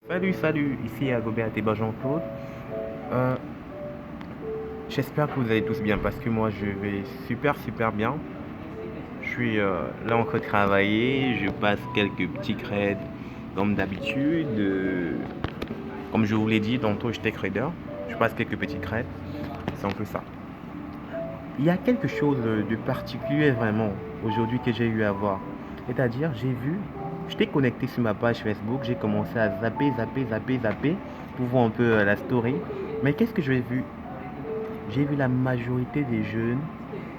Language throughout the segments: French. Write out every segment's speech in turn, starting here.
Salut, ici Agobert et Jean-Claude. Euh, J'espère que vous allez tous bien parce que moi je vais super bien. Je suis là en train de travailler, je passe quelques petits crêtes comme d'habitude. Comme je vous l'ai dit, tantôt j'étais trader, je passe quelques petits crêtes, c'est un peu ça. Il y a quelque chose de particulier vraiment aujourd'hui que j'ai eu à voir. C'est-à-dire, j'étais connecté sur ma page Facebook, j'ai commencé à zapper pour voir un peu la story. Mais qu'est-ce que j'ai vu? J'ai vu la majorité des jeunes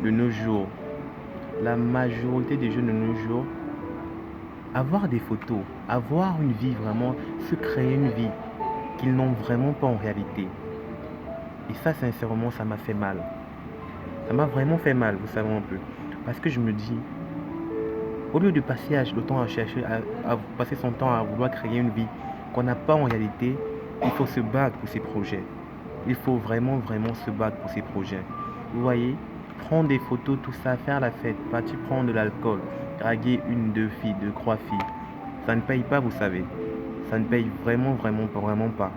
de nos jours, la majorité des jeunes de nos jours, avoir des photos, avoir une vie vraiment, se créer une vie qu'ils n'ont vraiment pas en réalité. Et ça, sincèrement, ça m'a fait mal. Ça m'a vraiment fait mal, vous savez un peu. Parce que je me dis, au lieu de passer le temps à chercher, à passer son temps à vouloir créer une vie qu'on n'a pas en réalité, il faut se battre pour ses projets. Il faut vraiment se battre pour ses projets. Vous voyez, prendre des photos, tout ça, faire la fête, partir prendre de l'alcool, draguer une, deux filles, deux, trois filles. Ça ne paye pas, vous savez. Ça ne paye vraiment pas.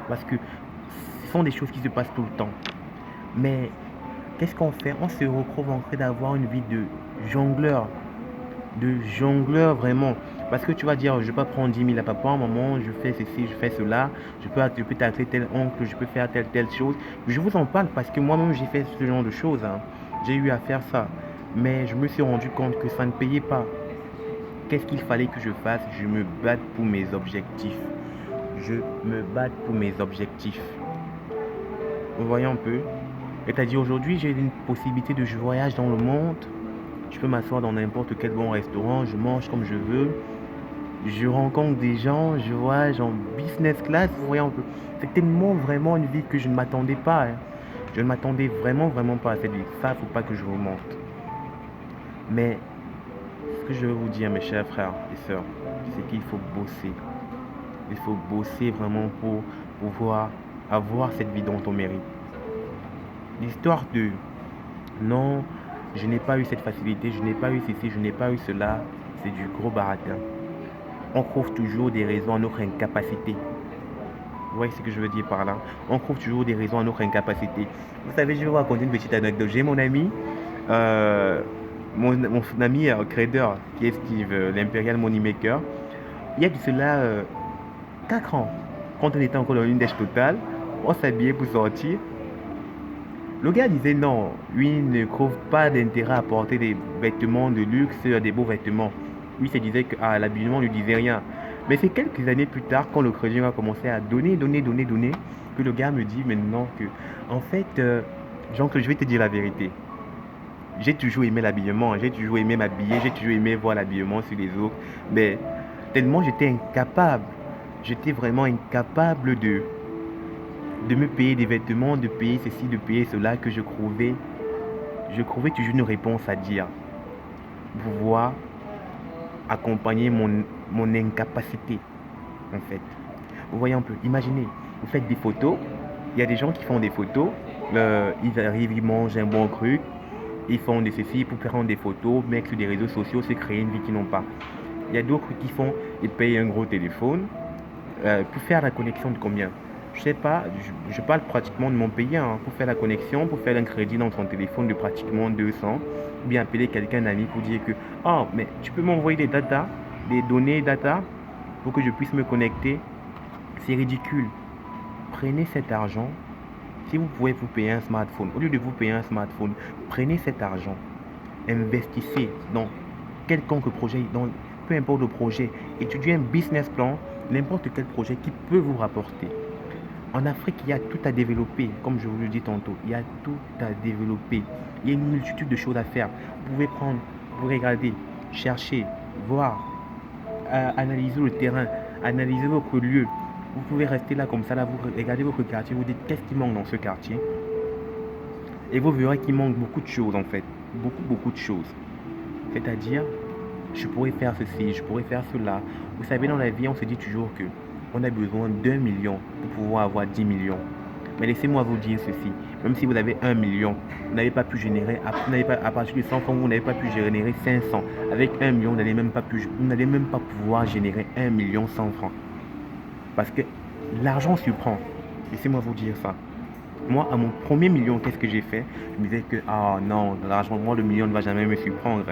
Parce que ce sont des choses qui se passent tout le temps. Mais qu'est-ce qu'on fait? On se retrouve en train d'avoir une vie de jongleur vraiment. Parce que tu vas dire, je peux pas prendre 10 000 à papa, maman, je fais ceci, je fais cela, je peux tacler tel oncle, je peux faire telle chose. Je vous en parle parce que moi-même j'ai fait ce genre de choses, hein. J'ai eu à faire ça. Mais je me suis rendu compte que ça ne payait pas. Qu'est-ce qu'il fallait que je fasse? Je me batte pour mes objectifs. Je me batte pour mes objectifs. Vous voyez un peu? C'est-à-dire aujourd'hui, j'ai une possibilité de je voyage dans le monde. Je peux m'asseoir dans n'importe quel bon restaurant, je mange comme je veux. Je rencontre des gens, je voyage en business class, vous voyez un peu. C'est tellement vraiment une vie que je ne m'attendais pas, hein. Je ne m'attendais vraiment pas à cette vie. Ça, faut pas que je vous montre. Mais ce que je veux vous dire, mes chers frères et sœurs, c'est qu'il faut bosser. Il faut bosser vraiment pour pouvoir avoir cette vie dont on mérite. L'histoire de non, je n'ai pas eu cette facilité, je n'ai pas eu ceci, je n'ai pas eu cela, c'est du gros baratin. On trouve toujours des raisons à notre incapacité. Vous voyez ce que je veux dire par là? On trouve toujours des raisons à notre incapacité. Vous savez, je vais vous raconter une petite anecdote. J'ai mon ami, euh, mon ami trader, qui est Steve, l'Imperial Moneymaker. Il y a de cela 4 ans, quand on était encore dans une dèche totale, on s'habillait pour sortir. Le gars disait non, lui ne trouve pas d'intérêt à porter des vêtements de luxe, des beaux vêtements. Lui se disait que l'habillement ne lui disait rien. Mais c'est quelques années plus tard, quand le crédit a commencé à donner, que le gars me dit maintenant que, en fait, Jean-Claude, je vais te dire la vérité. J'ai toujours aimé l'habillement, j'ai toujours aimé m'habiller, j'ai toujours aimé voir l'habillement sur les autres. Mais tellement j'étais vraiment incapable de me payer des vêtements, de payer ceci, de payer cela, que je trouvais toujours une réponse à dire. Pouvoir accompagner mon incapacité, en fait. Vous voyez un peu, imaginez, vous faites des photos, il y a des gens qui font des photos, ils arrivent, ils mangent un bon truc, ils font de ceci pour prendre des photos, mettre sur des réseaux sociaux, se créer une vie qu'ils n'ont pas. Il y a d'autres qui font, ils payent un gros téléphone pour faire la connexion de combien? Je sais pas, je parle pratiquement de mon pays, hein, pour faire la connexion, pour faire un crédit dans ton téléphone de pratiquement 200, ou bien appeler quelqu'un d'ami pour dire que, oh, mais tu peux m'envoyer des data, des données data, pour que je puisse me connecter. C'est ridicule. Prenez cet argent, si vous pouvez vous payer un smartphone, au lieu de vous payer un smartphone, prenez cet argent, investissez dans quelconque projet, dans peu importe le projet, étudiez un business plan, n'importe quel projet qui peut vous rapporter. En Afrique, il y a tout à développer, comme je vous le dis tantôt. Il y a tout à développer. Il y a une multitude de choses à faire. Vous pouvez prendre, vous regarder, chercher, voir, analyser le terrain, analyser votre lieu. Vous pouvez rester là comme ça, là, vous regardez votre quartier, vous dites qu'est-ce qui manque dans ce quartier. Et vous verrez qu'il manque beaucoup de choses en fait. Beaucoup de choses. C'est-à-dire, je pourrais faire ceci, je pourrais faire cela. Vous savez, dans la vie, on se dit toujours que on a besoin d'1 million pour pouvoir avoir 10 millions. Mais laissez-moi vous dire ceci, même si vous avez 1 million, vous n'avez pas pu générer, à partir de 100 francs, vous n'avez pas pu générer 500. Avec 1 million, vous n'allez même pas pouvoir générer 1 million 100 francs. Parce que l'argent surprend. Laissez-moi vous dire ça. Moi, à mon premier million, qu'est-ce que j'ai fait? Je me disais que, ah non, l'argent, moi, le million ne va jamais me surprendre.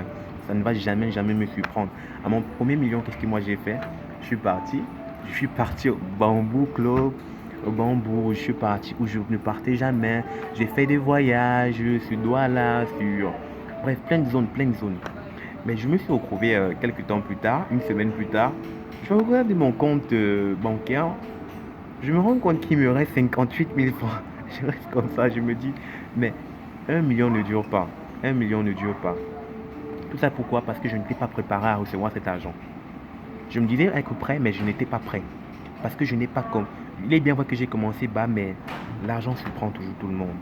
Ça ne va jamais, jamais me surprendre. À mon premier million, qu'est-ce que moi j'ai fait? Je suis parti. Je suis parti au Bamboo Club, au Bambou. Je suis parti où je ne partais jamais. J'ai fait des voyages sur Douala, sur. Bref, plein de zones, plein de zones. Mais je me suis retrouvé quelques temps plus tard, une semaine plus tard. Je regarde mon compte bancaire. Je me rends compte qu'il me reste 58 000 francs. Je reste comme ça, je me dis, mais 1 million ne dure pas. 1 million ne dure pas. Tout ça pourquoi? Parce que je n'étais pas préparé à recevoir cet argent. Je me disais être prêt, mais je n'étais pas prêt. Parce que je n'ai pas comme. Il est bien vrai que j'ai commencé bas, mais l'argent surprend toujours tout le monde.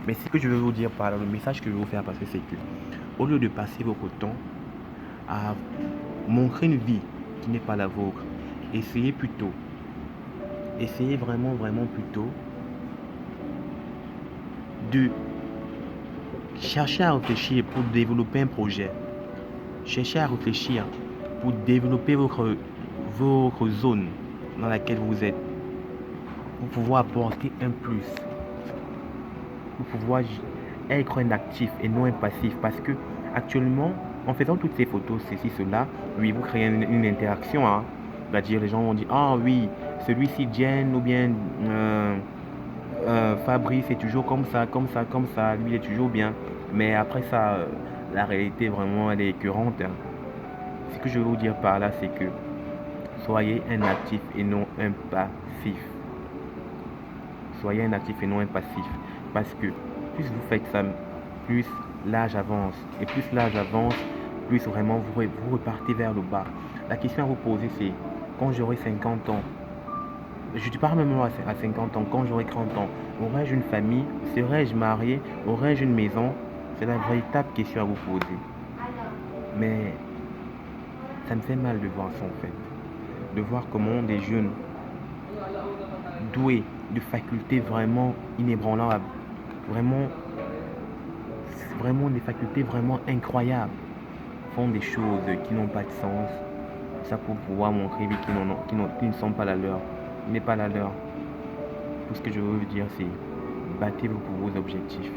Mais ce que je veux vous dire par là, le message que je veux vous faire passer, c'est que, au lieu de passer votre temps à montrer une vie qui n'est pas la vôtre, essayez plutôt, essayez vraiment, vraiment plutôt de chercher à réfléchir pour développer un projet. Cherchez à réfléchir pour développer votre zone dans laquelle vous êtes, pour pouvoir apporter un plus, pour pouvoir être un actif et non un passif. Parce que actuellement, en faisant toutes ces photos, ceci, cela, oui, vous créez une interaction. Hein. C'est-à-dire, les gens vont dire, ah oui, celui-ci, Jen, ou bien Fabrice est toujours comme ça, comme ça, comme ça, lui il est toujours bien. Mais après ça, la réalité vraiment, elle est écœurante. Hein. Ce que je veux vous dire par là, c'est que soyez un actif et non un passif. Soyez un actif et non un passif. Parce que plus vous faites ça, plus l'âge avance. Et plus l'âge avance, plus vraiment vous repartez vers le bas. La question à vous poser, c'est quand j'aurai 50 ans, je ne parle même à 50 ans, quand j'aurai 30 ans, aurai-je une famille? Serai-je marié? Aurai-je une maison? C'est la véritable question à vous poser. Mais ça me fait mal de voir ça en fait. De voir comment des jeunes doués de facultés vraiment inébranlables, vraiment, vraiment des facultés vraiment incroyables, font des choses qui n'ont pas de sens. Ça pour pouvoir montrer qui ne sont pas la leur, qui n'est pas la leur. Tout ce que je veux vous dire, c'est battez-vous pour vos objectifs.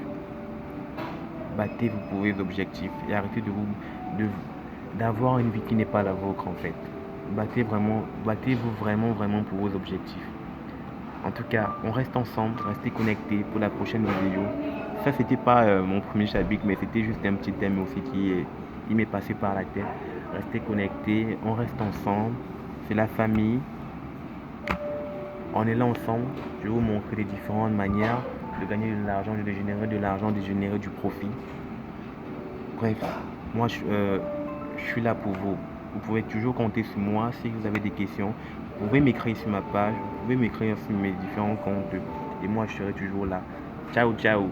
Battez-vous pour vos objectifs et arrêtez d'avoir une vie qui n'est pas la vôtre en fait. Battez-vous vraiment, vraiment pour vos objectifs. En tout cas, on reste ensemble, restez connectés pour la prochaine vidéo. Ça, c'était pas mon premier chapitre, mais c'était juste un petit thème aussi qui m'est passé par la tête. Restez connectés, on reste ensemble. C'est la famille. On est là ensemble. Je vais vous montrer les différentes manières de gagner de l'argent, de générer de l'argent, de générer du profit. Bref, moi, je suis là pour vous. Vous pouvez toujours compter sur moi si vous avez des questions. Vous pouvez m'écrire sur ma page, vous pouvez m'écrire sur mes différents comptes et moi je serai toujours là. Ciao, ciao.